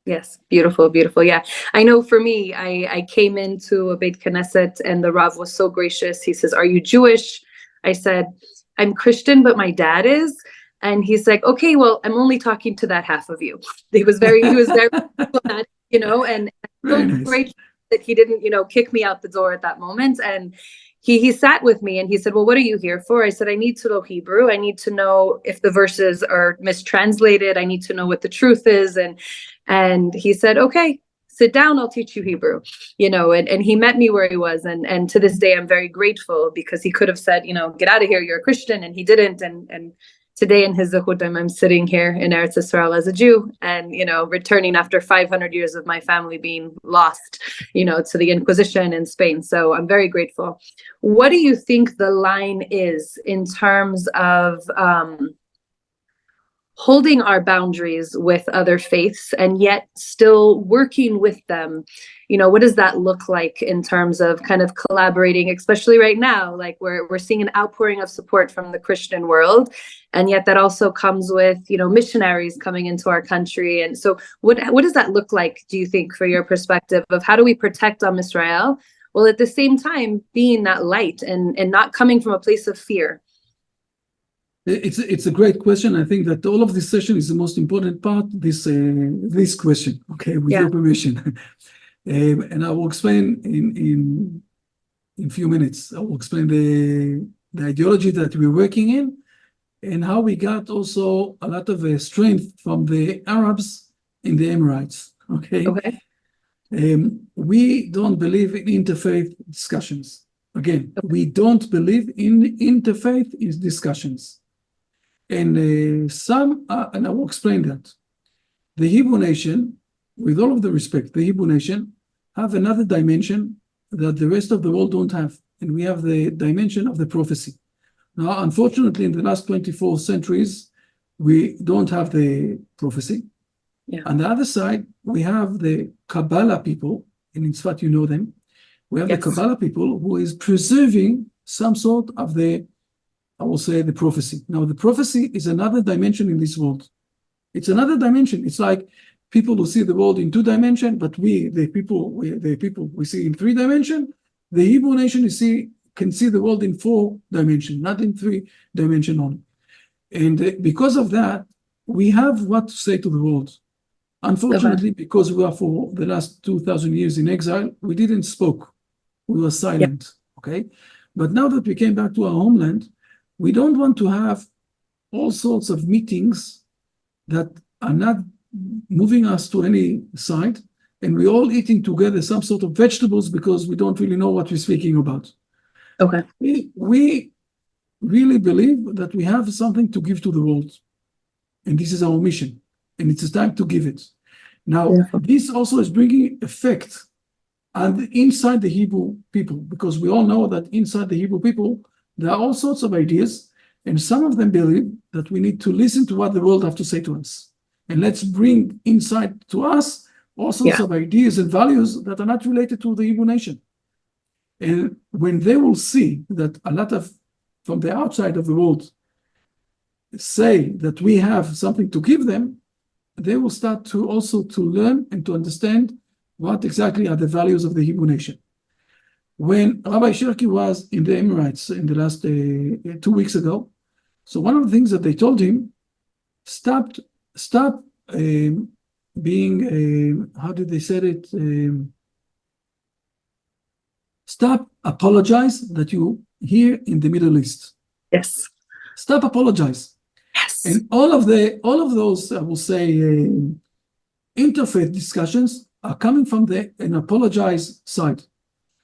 Yes, beautiful, beautiful. Yeah, I know for me, I came into a Beit Knesset and the Rav was so gracious. He says, "Are you Jewish?" I said, "I'm Christian, but my dad is." And he's like, "Okay, well, I'm only talking to that half of you." He was very glad, and so Nice. grateful that he didn't, kick me out the door at that moment. And he sat with me and he said, "Well, what are you here for?" I said, "I need to know Hebrew. I need to know if the verses are mistranslated. I need to know what the truth is." And he said, "Okay, sit down, I'll teach you Hebrew." And he met me where he was. And to this day, I'm very grateful because he could have said, "Get out of here, you're a Christian," and he didn't. And today in his Zechutim, I'm sitting here in Eretz Yisrael as a Jew and, returning after 500 years of my family being lost, to the Inquisition in Spain. So I'm very grateful. What do you think the line is in terms of holding our boundaries with other faiths and yet still working with them? What does that look like in terms of kind of collaborating, especially right now, like we're seeing an outpouring of support from the Christian world, and yet that also comes with, missionaries coming into our country. And so what does that look like, do you think, for your perspective of how do we protect Am Israel while at the same time being that light and not coming from a place of fear? It's a great question. I think that all of this session is the most important part, this question, okay, with your permission. And I will explain in a few minutes. I will explain the ideology that we're working in and how we got also a lot of strength from the Arabs in the Emirates, okay? We don't believe in interfaith discussions. Again, we don't believe in interfaith discussions. And and I will explain that. The Hebrew nation, with all of the respect, the Hebrew nation have another dimension that the rest of the world don't have. And we have the dimension of the prophecy. Now, unfortunately, in the last 24 centuries, we don't have the prophecy. Yeah. On the other side, we have the Kabbalah people, and in Tzfat you know them. We have the Kabbalah people who is preserving some sort of I will say the prophecy. Now, the prophecy is another dimension in this world. It's another dimension. It's like people who see the world in 2 dimensions, but we see in 3 dimensions. The Hebrew nation can see the world in 4 dimensions, not in 3 dimensions only. And because of that, we have what to say to the world. Unfortunately, because we are for the last 2,000 years in exile, we didn't spoke. We were silent, okay? But now that we came back to our homeland, we don't want to have all sorts of meetings that are not moving us to any side, and we're all eating together some sort of vegetables because we don't really know what we're speaking about. Okay. We really believe that we have something to give to the world, and this is our mission, and it's time to give it. Now, this also is bringing effect inside the Hebrew people, because we all know that inside the Hebrew people, there are all sorts of ideas, and some of them believe that we need to listen to what the world have to say to us. And let's bring inside to us all sorts of ideas and values that are not related to the Hebrew nation. And when they will see that a lot of, from the outside of the world, say that we have something to give them, they will start to also to learn and to understand what exactly are the values of the Hebrew nation. when Rabbi Shirky was in the Emirates in the last 2 weeks ago, so one of the things that they told him, stop being, how did they say it? Stop apologize that you here in the Middle East. Yes. Stop apologize. Yes. And all of those, I will say, interfaith discussions are coming from an apologize side.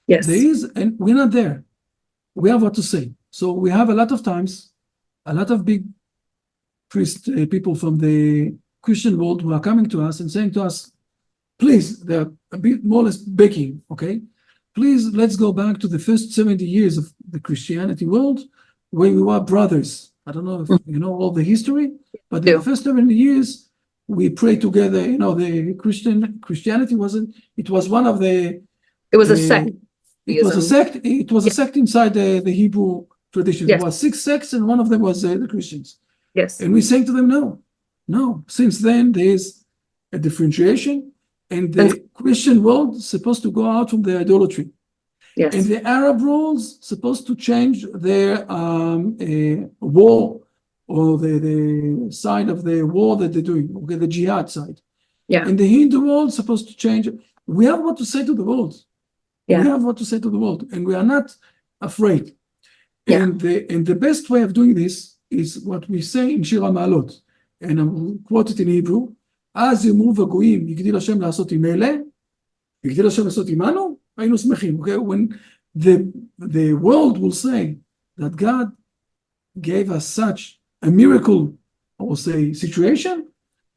Yes. There is, and we're not there. We have what to say. So we have a lot of times, a lot of big people from the Christian world who are coming to us and saying to us, please, they're a bit more or less begging, okay? Please, let's go back to the first 70 years of the Christianity world where we were brothers. I don't know if you know all the history, but in the first 70 years, we prayed together. You know, the Christianity wasn't, it was one of the... It was a sect. It was a sect. It was a sect inside the Hebrew tradition. Yes. There were 6 sects, and one of them was the Christians. Yes. And we saying to them, no. Since then, there is a differentiation, and the Christian world is supposed to go out from the idolatry. Yes. And the Arab world's supposed to change their war, or the side of the war that they're doing, okay, the jihad side. Yeah. And the Hindu world supposed to change. We have what to say to the world. Yeah. We have what to say to the world, and we are not afraid. Yeah. And the best way of doing this is what we say in Shir HaMa'alot, and I'll quote it in Hebrew, אז יאמרו הגויים, יגדיל השם לעשות עם אלה, יגדיל השם לעשות עמנו, היינו שמחים. Okay? When the world will say that God gave us such a miracle, I will say, situation,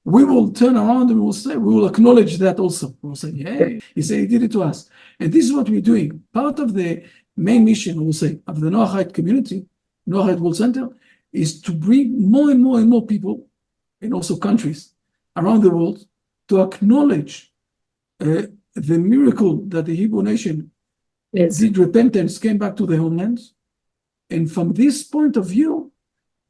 we will turn around and we will acknowledge that also. We'll say, hey, he did it to us. And this is what we're doing. Part of the main mission, I will say, of the Noahide community, Noahide World Center, is to bring more and more and more people, and also countries around the world, to acknowledge the miracle that the Hebrew nation did repentance, came back to their homelands. And from this point of view,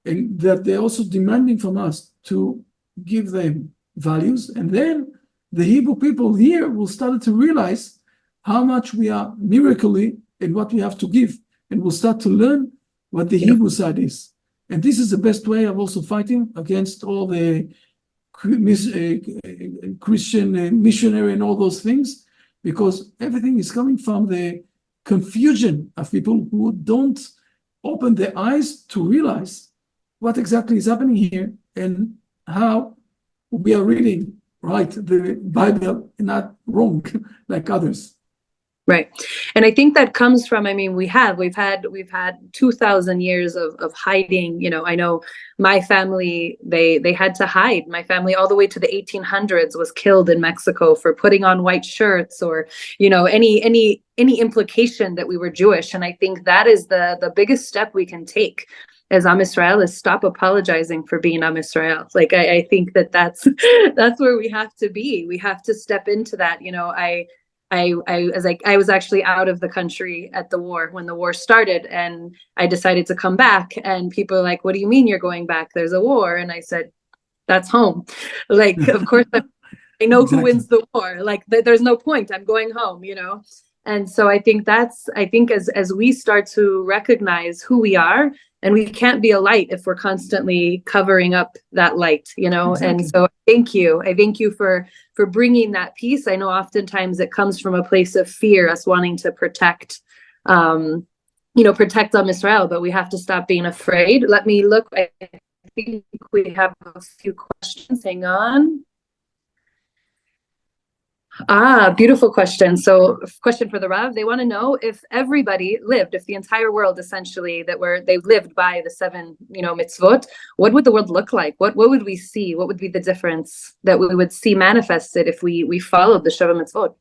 and that they're also demanding from us to give them values, and then the Hebrew people here will start to realize how much we are miraculously and what we have to give, and we'll start to learn what the Hebrew side is. And this is the best way of also fighting against all the Christian missionary and all those things, because everything is coming from the confusion of people who don't open their eyes to realize what exactly is happening here and how we are reading the Bible and not wrong like others. Right. And I think that comes from, I mean, we've had 2,000 years of hiding. You know, I know my family, they had to hide. My family all the way to the 1800s was killed in Mexico for putting on white shirts, or, you know, any implication that we were Jewish. And I think that is the biggest step we can take as Am Yisrael, is stop apologizing for being Am Yisrael. Like, I think that's where we have to be. We have to step into that. You know, I was actually out of the country at the war when the war started, and I decided to come back, and people are like, what do you mean you're going back? There's a war. And I said, that's home. Like, of course, I know who wins the war. Like, there's no point. I'm going home, you know? And so I think as we start to recognize who we are, and we can't be a light if we're constantly covering up that light, you know? Exactly. And so I thank you for bringing that peace. I know oftentimes it comes from a place of fear, us wanting to protect Am Yisrael, but we have to stop being afraid. Let me look. I think we have a few questions. Hang on. Beautiful question. So, question for the Rav. They want to know if everybody lived, if the entire world essentially they lived by the 7, mitzvot, what would the world look like? What would we see? What would be the difference that we would see manifested if we followed the 7 mitzvot?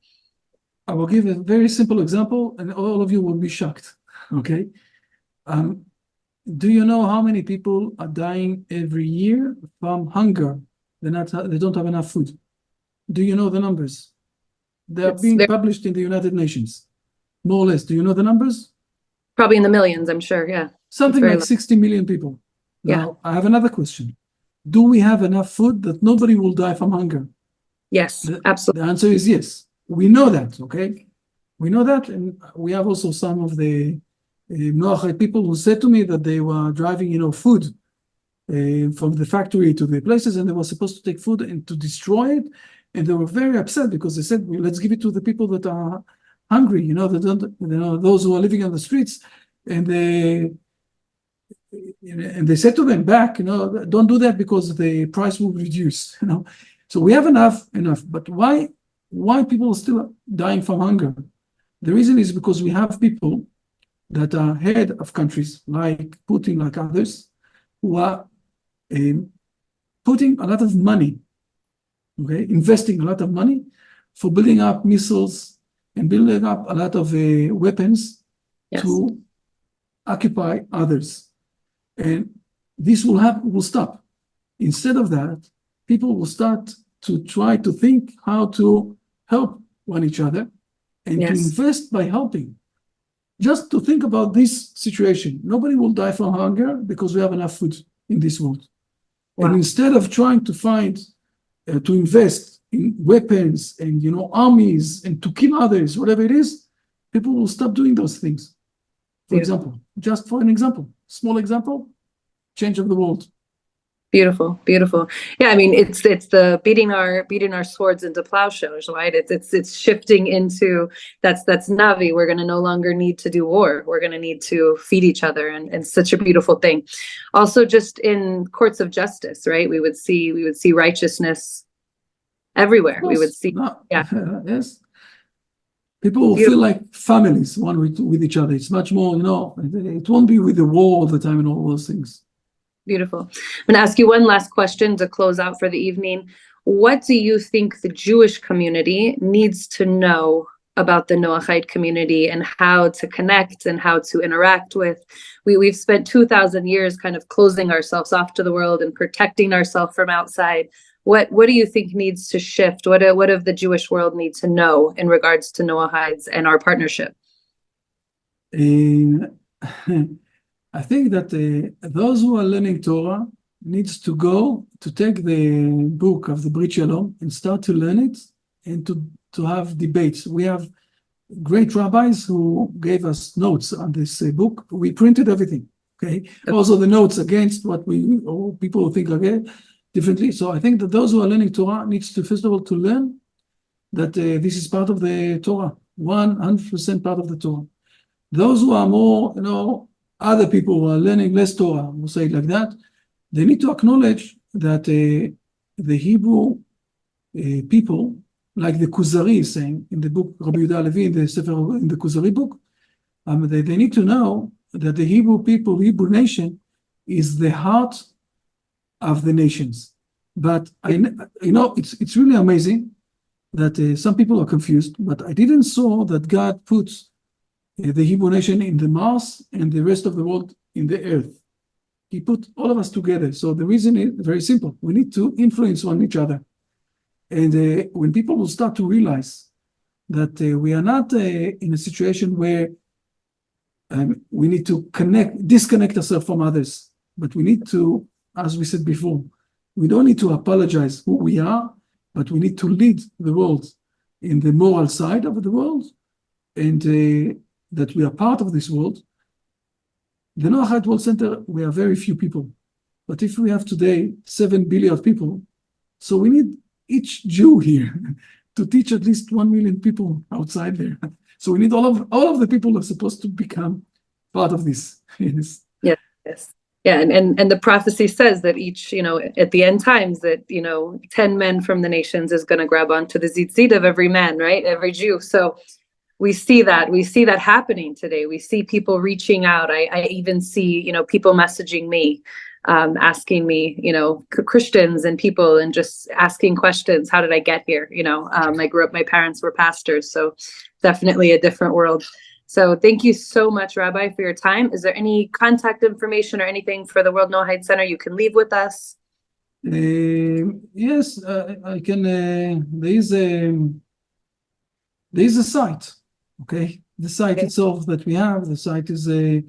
I will give a very simple example, and all of you will be shocked. Okay. Do you know how many people are dying every year from hunger? They don't have enough food. Do you know the numbers? They are being published in the United Nations, more or less. Do you know the numbers? Probably in the millions, I'm sure. Yeah. Something like 60 million people. Now, I have another question. Do we have enough food that nobody will die from hunger? Yes, absolutely. The answer is yes. We know that, okay? We know that, and we have also some of the Noahide people who said to me that they were driving, food from the factory to the places, and they were supposed to take food and to destroy it, and they were very upset because they said, well, let's give it to the people that are hungry, that don't, those who are living on the streets, and they said to them back, don't do that because the price will reduce, So we have enough, but why people are still dying from hunger? The reason is because we have people that are head of countries like Putin, like others, who are putting a lot of money, investing a lot of money for building up missiles and building up a lot of weapons to occupy others. And this will stop. Instead of that, people will start to try to think how to help one each other and to invest by helping. Just to think about this situation. Nobody will die from hunger because we have enough food in this world. Wow. And instead of trying to find, to invest in weapons and, armies and to kill others, whatever it is, people will stop doing those things. For example, just for an example, small example, change of the world. Beautiful, beautiful. Yeah, I mean, it's the beating our swords into plowshares, right? It's shifting into that's Navi. We're going to no longer need to do war. We're going to need to feed each other, and such a beautiful thing. Also, just in courts of justice, right? We would see righteousness everywhere. We would see, yes. People will feel like families, one with each other. It's much more, it won't be with the war all the time and all those things. Beautiful. I'm going to ask you one last question to close out for the evening. What do you think the Jewish community needs to know about the Noahide community and how to connect and how to interact with? We've spent 2,000 years kind of closing ourselves off to the world and protecting ourselves from outside. What do you think needs to shift? What of the Jewish world need to know in regards to Noahides and our partnership? I think that those who are learning Torah needs to go to take the book of the Brit Shalom and start to learn it and to have debates. We have great rabbis who gave us notes on this book. We printed everything, okay? Also the notes against what people who think differently. So I think that those who are learning Torah needs to, first of all, to learn that this is part of the Torah, 100% part of the Torah. Those who are more, other people who are learning less Torah, we'll say it like that, they need to acknowledge that the Hebrew people, like the Kuzari is saying in the book Rabbi Yehuda Levi, in the Kuzari book, they need to know that the Hebrew people, Hebrew nation, is the heart of the nations. But it's really amazing that some people are confused, but I didn't saw that God puts the Hebrew nation in the Mars and the rest of the world in the earth. He put all of us together. So the reason is very simple. We need to influence one each other. And when people will start to realize that we are not in a situation where we need to disconnect ourselves from others, but we need to, as we said before, we don't need to apologize who we are, but we need to lead the world in the moral side of the world, and that we are part of this world. The Noahide World Center, we are very few people. But if we have today 7 billion people, so we need each Jew here to teach at least 1 million people outside there. So we need all of the people who are supposed to become part of this. Yes. Yeah, and the prophecy says that each, at the end times that, 10 men from the nations is going to grab onto the tzitzit of every man, right? Every Jew. So we see that happening today. We see people reaching out. I even see, people messaging me, asking me, Christians and people, and just asking questions. How did I get here? I grew up, my parents were pastors, so definitely a different world. So thank you so much, Rabbi, for your time. Is there any contact information or anything for the World Noahide Center you can leave with us? Yes, I can. There is a site. Okay, the site itself that we have, the site is you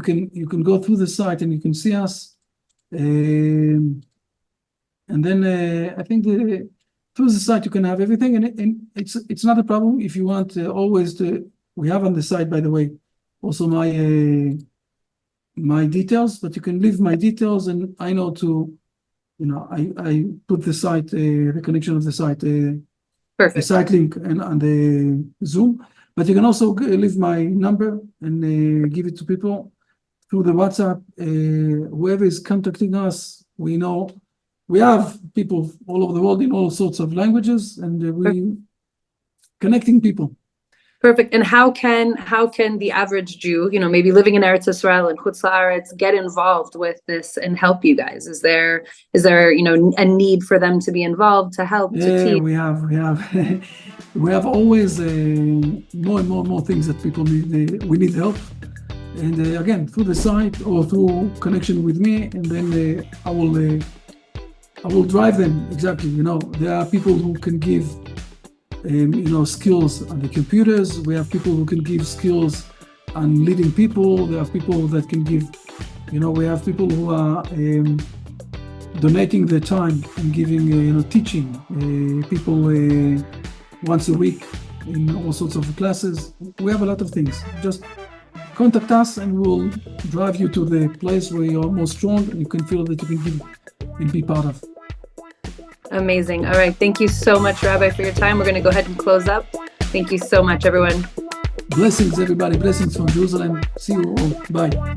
can go through the site and you can see us, and then I think through the site you can have everything, and it's not a problem if you want always to. We have on the site, by the way, also my details, but you can leave my details, and I know to, I put the site, the connection of the site, the site link and on the Zoom. But you can also leave my number and give it to people through the WhatsApp. Whoever is contacting us, we know we have people all over the world in all sorts of languages, and we connecting people. Perfect. And how can the average Jew, maybe living in Eretz Israel and Chutz La'aretz, get involved with this and help you guys? Is there a need for them to be involved, to help, to teach? we have we have always more and more things that people need. We need help, and again, through the site or through connection with me, and then I will drive them. Exactly. There are people who can give skills on the computers. We have people who can give skills on leading people. There are people that can give, we have people who are donating their time and giving, teaching people once a week in all sorts of classes. We have a lot of things. Just contact us and we'll drive you to the place where you're most strong and you can feel that you can give and be part of. Amazing. All right. Thank you so much, Rabbi, for your time. We're going to go ahead and close up. Thank you so much, everyone. Blessings, everybody. Blessings from Jerusalem. See you all. Bye.